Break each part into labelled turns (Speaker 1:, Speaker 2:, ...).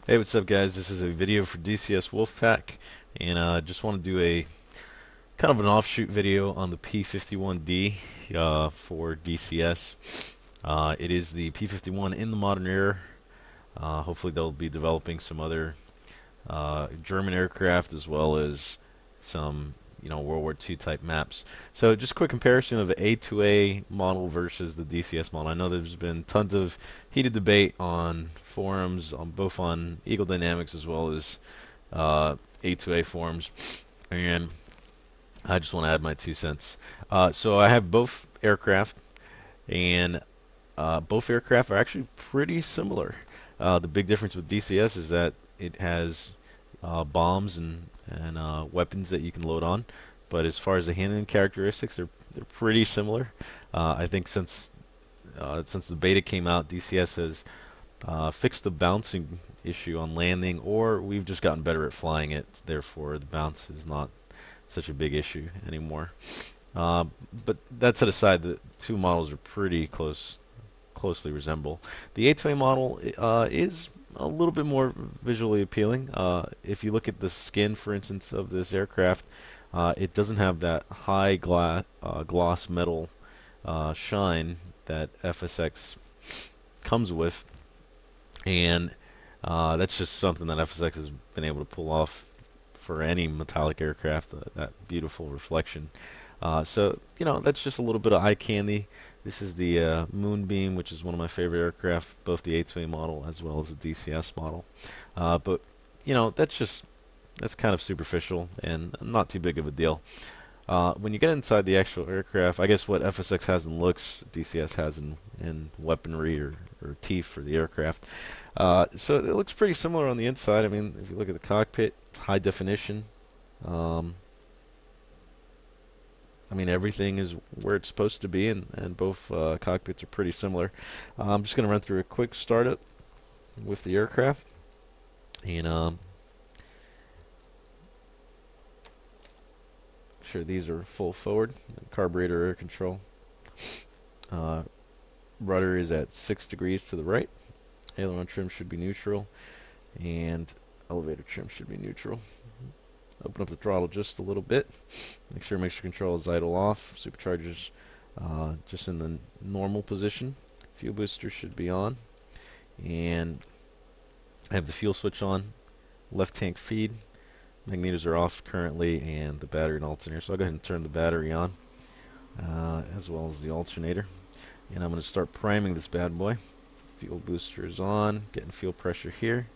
Speaker 1: Hey, what's up, guys? This is a video for DCS Wolfpack, and just want to do a kind of an offshoot video on the P-51D for DCS. It is the P-51 in the modern era. Hopefully, they'll be developing some other German aircraft as well as some World War II type maps. So just a quick comparison of the A2A model versus the DCS model. I know there's been tons of heated debate on forums, on both on Eagle Dynamics as well as A2A forums, and I just want to add my 2 cents. So I have both aircraft, and both aircraft are actually pretty similar. The big difference with DCS is that it has bombs and weapons that you can load on, but as far as the handling characteristics, they're pretty similar. I think since the beta came out, DCS has fixed the bouncing issue on landing, or we've just gotten better at flying it. Therefore, the bounce is not such a big issue anymore. But that set aside, the two models are pretty closely resemble. The A2A model is a little bit more visually appealing. If you look at the skin, for instance, of this aircraft, it doesn't have that high gloss metal shine that FSX comes with, and that's just something that FSX has been able to pull off for any metallic aircraft, that beautiful reflection. So, that's just a little bit of eye candy. This is the Moonbeam, which is one of my favorite aircraft, both the A2A model as well as the DCS model. But, that's kind of superficial and not too big of a deal. When you get inside the actual aircraft, I guess what FSX has in looks, DCS has in weaponry or teeth for the aircraft. So it looks pretty similar on the inside. I mean, if you look at the cockpit, it's high definition. I mean, everything is where it's supposed to be, and both cockpits are pretty similar. I'm just going to run through a quick startup with the aircraft, and make sure these are full forward. Carburetor air control. Rudder is at 6 degrees to the right. Aileron trim should be neutral, and elevator trim should be neutral. Open up the throttle just a little bit. Make sure mixture control is idle off. Superchargers just in the normal position. Fuel booster should be on. And I have the fuel switch on. Left tank feed. Magnetos are off currently, and the battery and alternator. So I'll go ahead and turn the battery on, as well as the alternator. And I'm going to start priming this bad boy. Fuel booster is on. Getting fuel pressure here.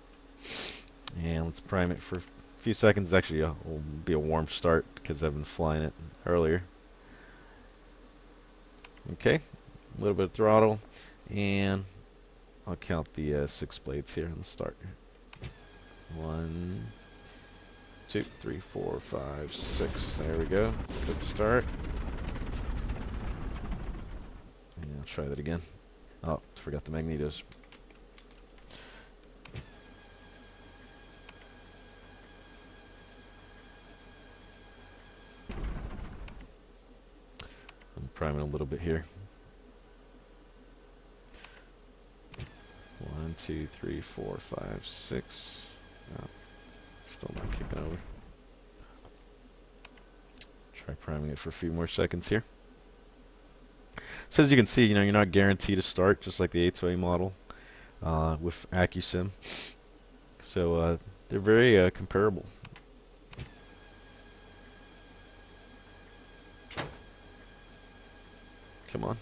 Speaker 1: And let's prime it for few seconds. Actually, will be a warm start because I've been flying it earlier. Okay, a little bit of throttle, and I'll count the 6 blades here on the start. 1, 2, 3, 4, 5, 6. There we go. Good start. And I'll try that again. Oh, forgot the magnetos. Priming a little bit here. 1, 2, 3, 4, 5, 6. Oh, still not kicking over. Try priming it for a few more seconds here. So as you can see, you're not guaranteed to start, just like the A2A model with accu-sim. So they're very comparable. Come on.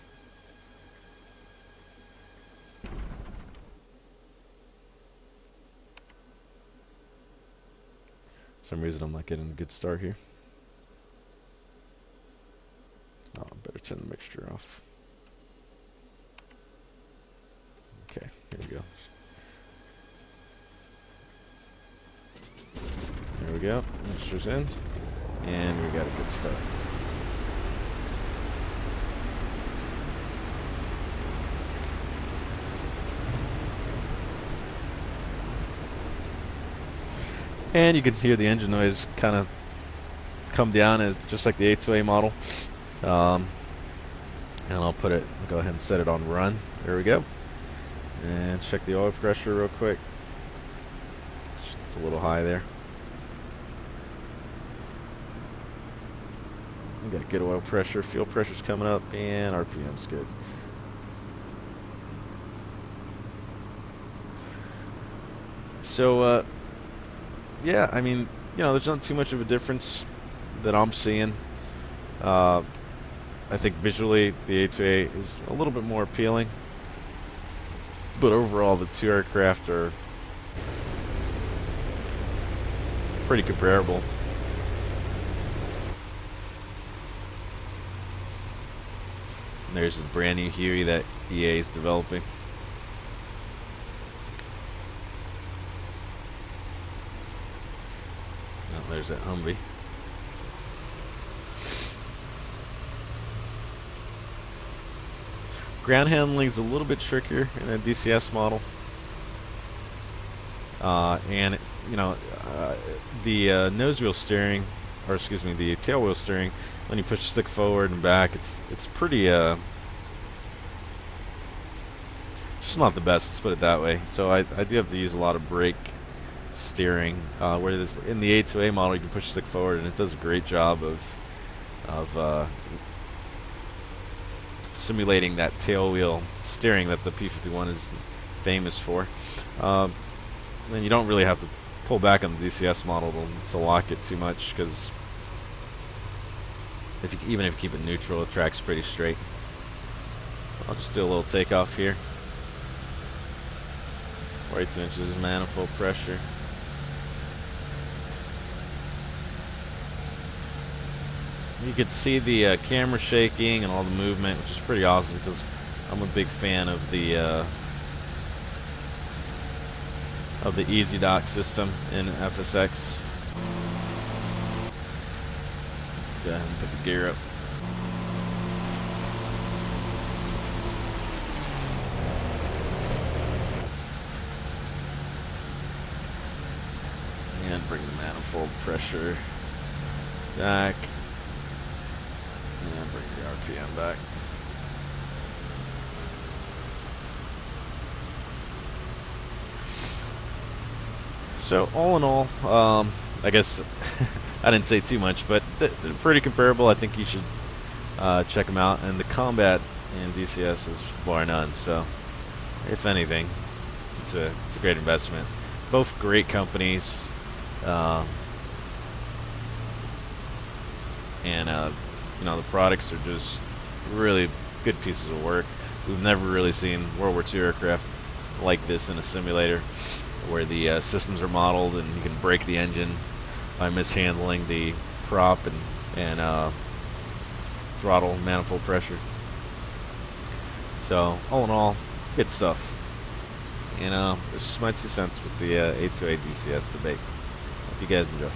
Speaker 1: For some reason I'm not getting a good start here. Oh, I better turn the mixture off. Okay, here we go. There we go. Mixture's in. And we got a good start. And you can hear the engine noise kind of come down, as just like the A2A model. And I'll go ahead and set it on run. There we go. And check the oil pressure real quick. It's a little high there. We got good oil pressure, fuel pressure's coming up, and RPM's good. So, yeah, I mean, you know, there's not too much of a difference that I'm seeing. I think visually the A2A is a little bit more appealing, but overall the two aircraft are pretty comparable. And there's a brand new Huey that EA is developing. Oh, there's that Humvee. Ground handling is a little bit trickier in the DCS model, and you know, the nose wheel steering, or excuse me, the tail wheel steering, when you push the stick forward and back, it's pretty just not the best. Let's put it that way. So I do have to use a lot of brake steering, whereas in the A2A model you can push the stick forward and it does a great job of simulating that tail wheel steering that the P-51 is famous for. And you don't really have to pull back on the DCS model to lock it too much, because even if you keep it neutral, it tracks pretty straight. I'll just do a little takeoff here. 42 inches manifold pressure. You could see the camera shaking and all the movement, which is pretty awesome because I'm a big fan of the Easy Dock system in FSX. Go ahead and put the gear up. And bring the manifold pressure back. And bring the RPM back. So all in all, I guess I didn't say too much, but they're pretty comparable. I think you should check them out. And the combat in DCS is bar none. So if anything, it's a great investment. Both great companies, and you know, the products are just really good pieces of work. We've never really seen World War II aircraft like this in a simulator, where the systems are modeled and you can break the engine by mishandling the prop and throttle manifold pressure. So all in all, good stuff. And that's just my 2 cents with the A2A DCS debate. Hope you guys enjoy.